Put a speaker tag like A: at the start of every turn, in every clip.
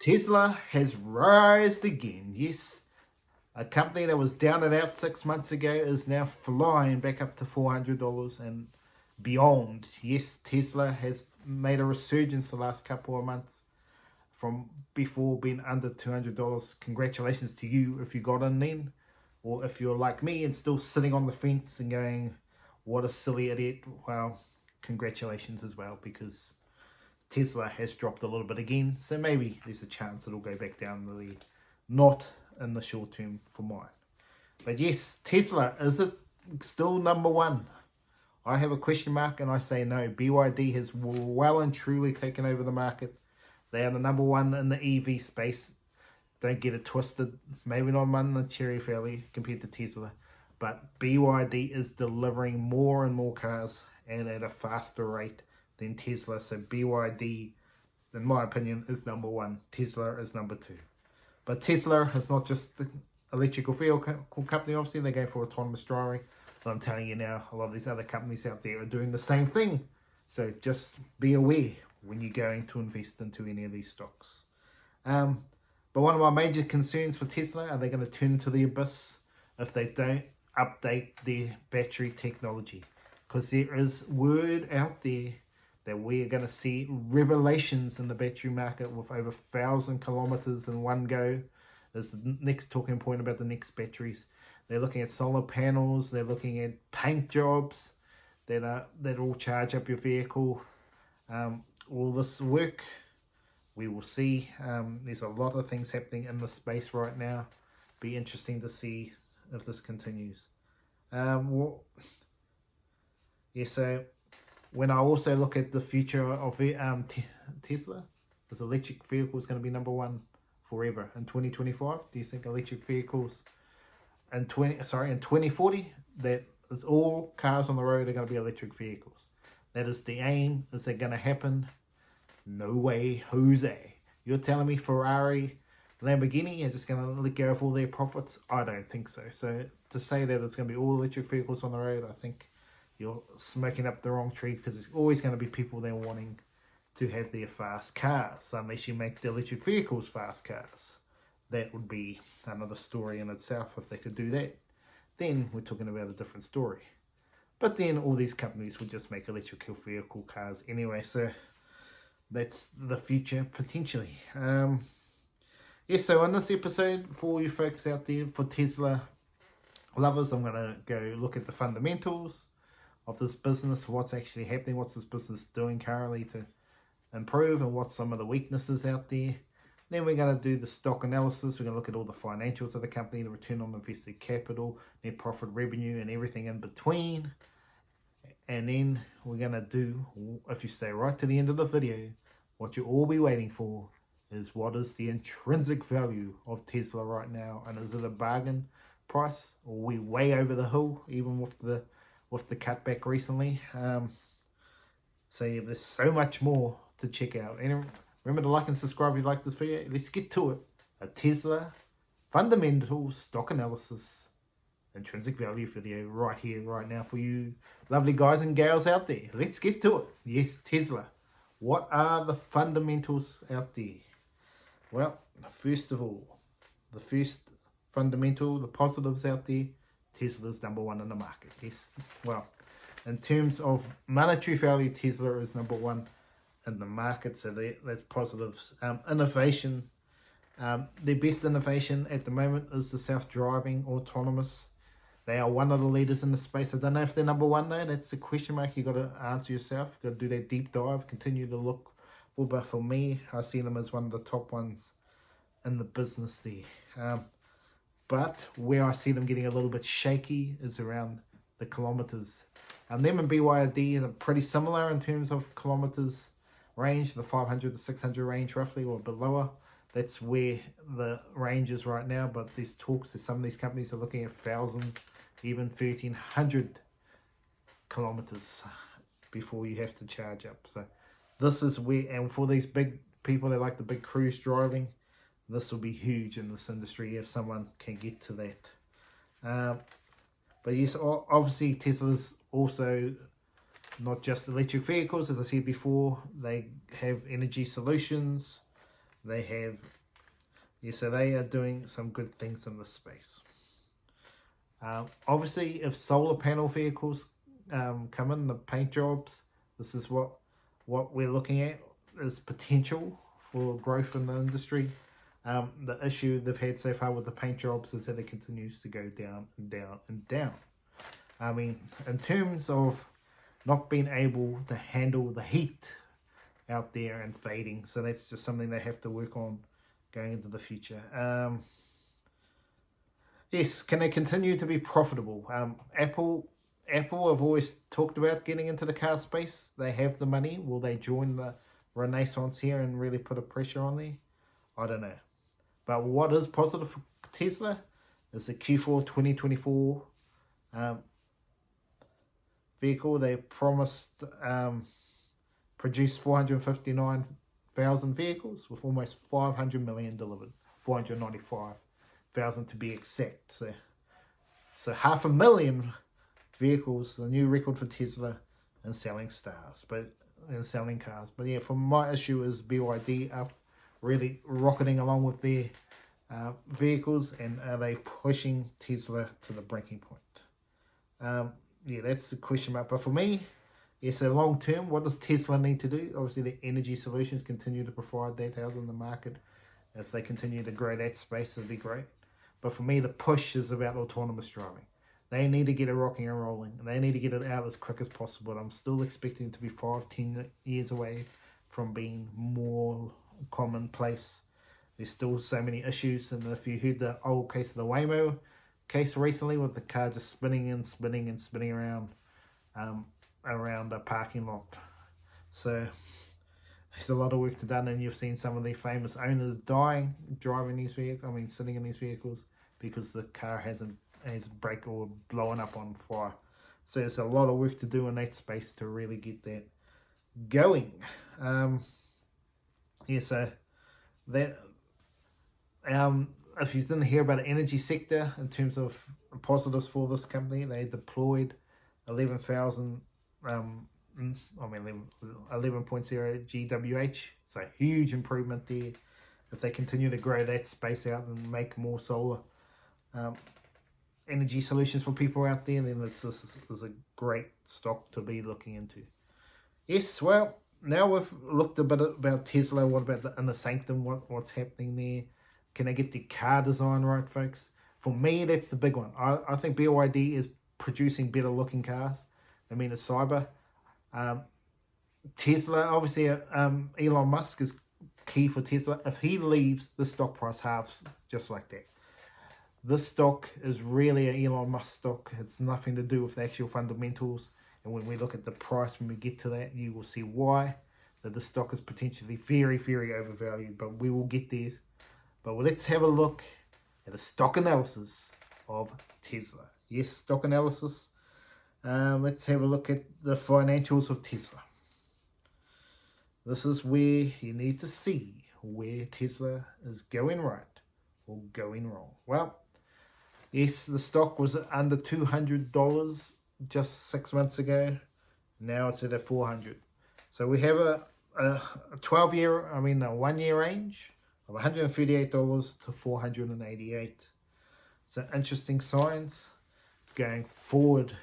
A: Tesla has rised again. Yes, a company that was down and out 6 months ago is now flying back up to $400 and beyond. Yes, Tesla has made a resurgence the last couple of months from before being under $200. Congratulations to you if you got in then, or if you're like me and still sitting on the fence and going, what a silly idiot. Well, congratulations as well, because Tesla has dropped a little bit again, so maybe there's a chance it'll go back down really, not in the short term for mine. But yes, Tesla, is it still number one? I have a question mark and I say no. BYD has well and truly taken over the market. They are the number one in the EV space. Don't get it twisted. Maybe not monetarily fairly compared to Tesla, but BYD is delivering more and more cars and at a faster rate than Tesla. So BYD, in my opinion, is number one. Tesla is number two. But Tesla is not just the electrical vehicle company. Obviously, they go for autonomous driving. But I'm telling you now, a lot of these other companies out there are doing the same thing. So just be aware when you're going to invest into any of these stocks. But one of my major concerns for Tesla, are they going to turn to the abyss if they don't update their battery technology? Because there is word out there that we are going to see revelations in the battery market with over 1,000 kilometers in one go. Is the next talking point about the next batteries. They're looking at solar panels. They're looking at paint jobs that will charge up your vehicle. Will this work? We will see. There's a lot of things happening in the space right now. Be interesting to see if this continues. So when I also look at the future of Tesla, is electric vehicles going to be number one forever in 2025? Do you think electric vehicles in 2040, that is all cars on the road are going to be electric vehicles? That is the aim. Is that going to happen? No way, Jose. You're telling me Ferrari, Lamborghini are just going to let go of all their profits? I don't think so. So to say that it's going to be all electric vehicles on the road, I think you're smoking up the wrong tree, because there's always going to be people there wanting to have their fast cars, unless you make the electric vehicles fast cars. That would be another story in itself. If they could do that, then we're talking about a different story. But then all these companies would just make electric vehicle cars anyway, so that's the future potentially. So in this episode, for you folks out there, for Tesla lovers, I'm going to go look at the fundamentals of this business, what's actually happening, what's this business doing currently to improve, and what's some of the weaknesses out there. Then we're going to do the stock analysis. We're going to look at all the financials of the company, the return on invested capital, net profit, revenue, and everything in between. And then we're going to do, if you stay right to the end of the video, what you'll all be waiting for is what is the intrinsic value of Tesla right now, and is it a bargain price, or are we way over the hill, even with the cutback recently? So yeah, there's so much more to check out. And remember to like and subscribe if you like this video. Let's get to it. A Tesla fundamental stock analysis intrinsic value video right here, right now for you lovely guys and gals out there. Let's get to it. Yes, Tesla. What are the fundamentals out there? Well, first of all, the first fundamental, the positives out there, Tesla's number one in the market. Yes, well, in terms of monetary value, Tesla is number one in the market, so that's positives. Innovation, their best innovation at the moment is the self-driving autonomous. They are one of the leaders in the space. I don't know if they're number one though. That's the question mark you got to answer yourself. You've got to do that deep dive, continue to look. But for me, I see them as one of the top ones in the business there. But where I see them getting a little bit shaky is around the kilometers. Them and BYD are pretty similar in terms of kilometers range, the 500 to 600 range roughly, or a bit lower. That's where the range is right now. But there's talks that some of these companies are looking at 1,000, even 1,300 kilometers before you have to charge up. So this is where, and for these big people that like the big cruise driving, this will be huge in this industry if someone can get to that. But yes, obviously Tesla's also not just electric vehicles. As I said before, they have energy solutions. They have, yeah, so they are doing some good things in this space. Obviously, if solar panel vehicles come in, the paint jobs, this is what we're looking at is potential for growth in the industry. The issue they've had so far with the paint jobs is that it continues to go down and down and down. I mean, in terms of not being able to handle the heat out there and fading, so that's just something they have to work on going into the future. Yes, can they continue to be profitable? Apple have always talked about getting into the car space. They have the money. Will they join the renaissance here and really put a pressure on there? I don't know. But what is positive for Tesla is the Q4 2024 vehicle. They promised produce 459,000 vehicles with almost 500 million delivered. 495,000 to be exact. So 500,000 vehicles, the new record for Tesla in selling cars. But yeah, for my issue is BYD up really rocketing along with their vehicles, and are they pushing Tesla to the breaking point? Yeah, that's the question mark. But for me, yes, so long term, what does Tesla need to do? Obviously, the energy solutions continue to provide that out in the market. If they continue to grow that space, it'd be great. But for me, the push is about autonomous driving. They need to get it rocking and rolling. They need to get it out as quick as possible. I'm still expecting it to be 5-10 years away from being more commonplace. There's still so many issues, and if you heard the old case of the Waymo case recently with the car just spinning around a parking lot, so there's a lot of work to done, and you've seen some of the famous owners dying driving these vehicles. Sitting in these vehicles because the car has break or blowing up on fire. So there's a lot of work to do in that space to really get that going. Yeah, so that if you didn't hear about the energy sector in terms of positives for this company, they deployed 11,000 11.0 GWH, so huge improvement there. If they continue to grow that space out and make more solar energy solutions for people out there, then this is a great stock to be looking into. Yes, well, now we've looked a bit about Tesla. What about the inner sanctum? What's happening there? Can they get the car design right, folks? For me, that's the big one. I think BYD is producing better looking cars. I mean, it's cyber. Tesla, obviously, Elon Musk is key for Tesla. If he leaves, the stock price halves just like that. This stock is really an Elon Musk stock. It's nothing to do with the actual fundamentals. And when we look at the price, when we get to that, you will see why that the stock is potentially very, very overvalued. But we will get there. But let's have a look at a stock analysis of Tesla. Yes, stock analysis. Let's have a look at the financials of Tesla. This is where you need to see where Tesla is going right or going wrong. Well, yes, the stock was under $200 just 6 months ago. Now it's at $400. So we have a 1-year range of $138 to $488. So interesting signs going forward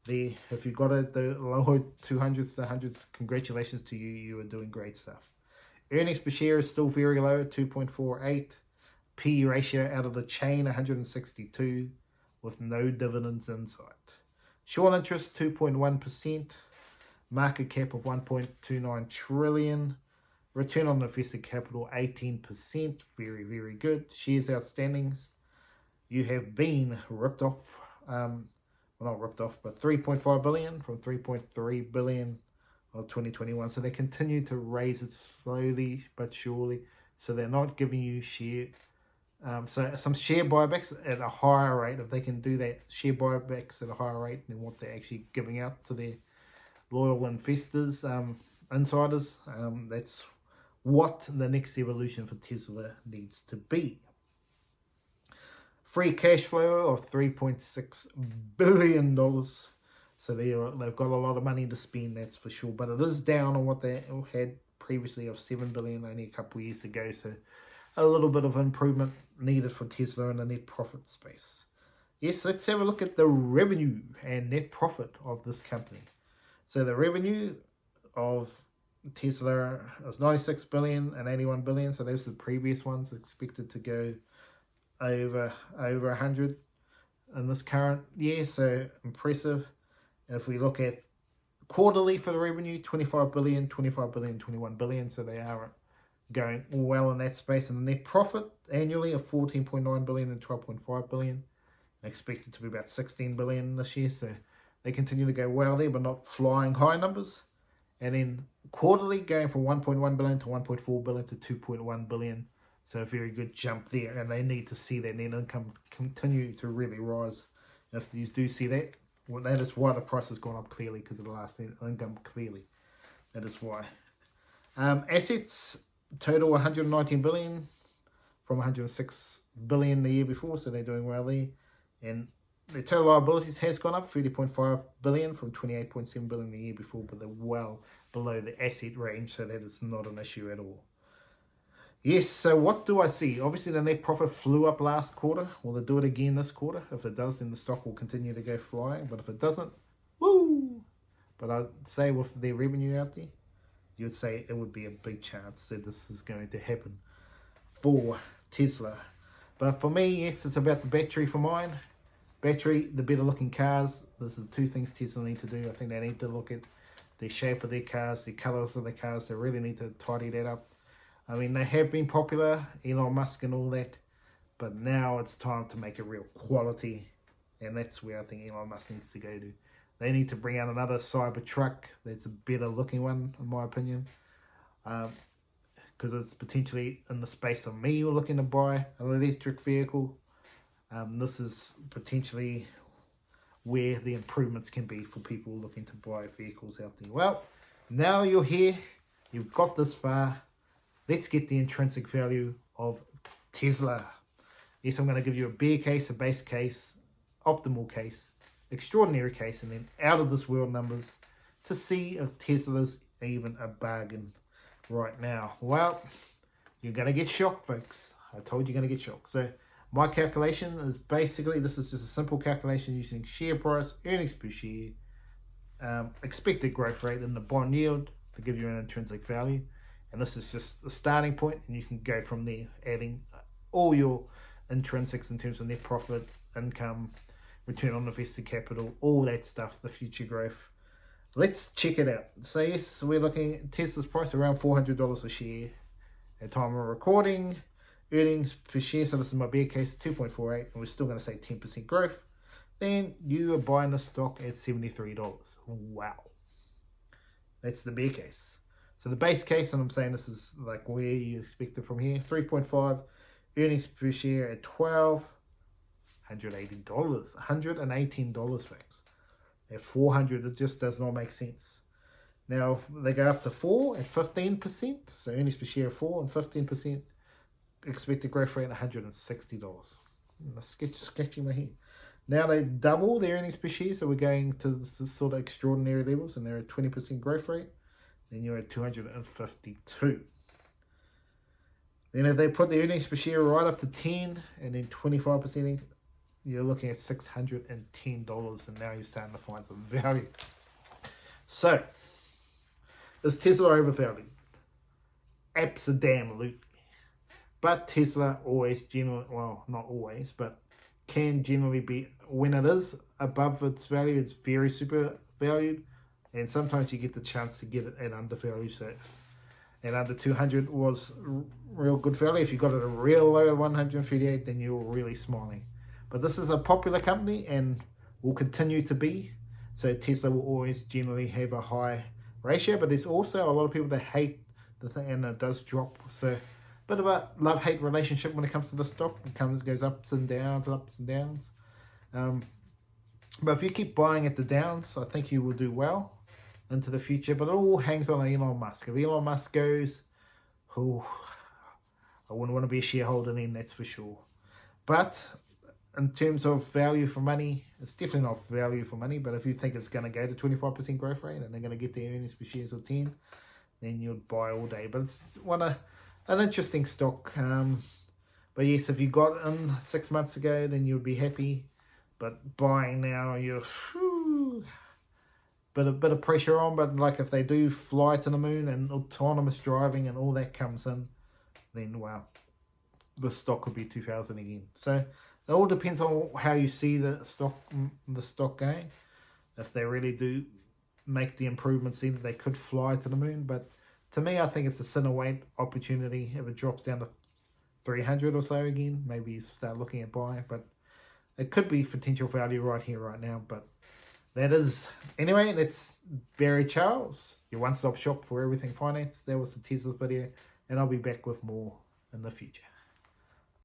A: there. If you got it the lower 200s to 100s, congratulations to you. You are doing great stuff. Earnings per share is still very low, 2.48. P ratio out of the chain, 162, with no dividends in sight. Short interest, 2.1%. Market cap of 1.29 trillion. Return on invested capital, 18%. Very, very good. Shares outstandings. You have been ripped off. Not ripped off, but 3.5 billion from 3.3 billion of 2021. So they continue to raise it slowly but surely. So they're not giving you share. So some share buybacks at a higher rate. If they can do that, share buybacks at a higher rate than what they're actually giving out to their loyal investors, insiders, that's what the next evolution for Tesla needs to be. Free cash flow of $3.6 billion. So they've got a lot of money to spend, that's for sure. But it is down on what they had previously of 7 billion only a couple of years ago. So a little bit of improvement needed for Tesla in the net profit space. Yes, let's have a look at the revenue and net profit of this company. So the revenue of Tesla was 96 billion and 81 billion. So those are the previous ones, expected to go over 100 in this current year. So impressive. And if we look at quarterly for the revenue, 25 billion, 25 billion, 21 billion. So they are going well in that space. And the net profit annually of 14.9 billion and 12.5 billion. Expected to be about 16 billion this year. So they continue to go well there, but not flying high numbers. And then quarterly going from 1.1 billion to 1.4 billion to 2.1 billion. So a very good jump there. And they need to see their net income continue to really rise. If you do see that, well, that is why the price has gone up clearly, because of the last net income clearly. That is why. Assets total 119 billion from 106 billion the year before. So they're doing well there. And the total liabilities has gone up 30.5 billion from 28.7 billion the year before, but they're well below the asset range, so that is not an issue at all. Yes, so what do I see? Obviously, the net profit flew up last quarter. Will they do it again this quarter? If it does, then the stock will continue to go flying. But if it doesn't, woo! But I'd say with their revenue out there, you would say it would be a big chance that this is going to happen for Tesla. But for me, yes, it's about the battery for mine. Battery, the better looking cars. Those are the two things Tesla need to do. I think they need to look at the shape of their cars, the colours of the cars. They really need to tidy that up. I mean, they have been popular, Elon Musk and all that, but now it's time to make it real quality, and that's where I think Elon Musk needs to go to. They need to bring out another Cybertruck that's a better looking one, in my opinion, because it's potentially in the space of me looking to buy an electric vehicle. This is potentially where the improvements can be for people looking to buy vehicles out there. Well, now you're here, you've got this far. Let's get the intrinsic value of Tesla. Yes, I'm going to give you a bear case, a base case, optimal case, extraordinary case, and then out of this world numbers to see if Tesla's even a bargain right now. Well, you're going to get shocked, folks. I told you you're going to get shocked. So my calculation is basically, this is just a simple calculation using share price, earnings per share, expected growth rate, and the bond yield to give you an intrinsic value. And this is just a starting point, and you can go from there, adding all your intrinsics in terms of net profit, income, return on invested capital, all that stuff, the future growth. Let's check it out. So yes, we're looking at Tesla's price around $400 a share at time of recording. Earnings per share, so this is my bear case, 2.48, and we're still going to say 10% growth. Then you are buying the stock at $73. Wow. That's the bear case. So the base case, and I'm saying this is like where you expect it from here, 3.5, earnings per share at $12, $118, $118, folks. At 400, it just does not make sense. Now, if they go up to 4 at 15%, so earnings per share 4 and 15%, expected growth rate $160. Sketching my head. Now they double their earnings per share, so we're going to this sort of extraordinary levels, and they're at 20% growth rate. Then you're at 252. Then if they put the earnings per share right up to 10 and then 25%, you're looking at $610, and now you're starting to find some value. So, is Tesla overvalued? Absolutely. But Tesla always generally, well, not always, but can generally be, when it is above its value, it's very super valued. And sometimes you get the chance to get it at undervalue. So, and under 200 was real good value. If you got it a real low at 138, then you're really smiling. But this is a popular company and will continue to be. So Tesla will always generally have a high ratio. But there's also a lot of people that hate the thing, and it does drop. So a bit of a love-hate relationship when it comes to the stock. It goes ups and downs and ups and downs. But if you keep buying at the downs, I think you will do well into the future. But it all hangs on Elon Musk. If Elon Musk goes, oh, I wouldn't want to be a shareholder then, that's for sure. But in terms of value for money, it's definitely not value for money. But if you think it's going to go to 25% growth rate and they're going to get their earnings per shares of 10, then you'd buy all day. But it's an interesting stock. But yes, if you got in 6 months ago, then you'd be happy. But buying now, you're bit of pressure on. But like if they do fly to the moon and autonomous driving and all that comes in, then wow, the stock could be 2,000 again. So it all depends on how you see the stock going. If they really do make the improvements, then they could fly to the moon. But to me, I think it's a center weight opportunity. If it drops down to 300 or so again, maybe start looking at buying. But it could be potential value right here, right now. But that is, anyway, that's Barry Charles, your one-stop shop for everything finance. That was the Tesla video, and I'll be back with more in the future.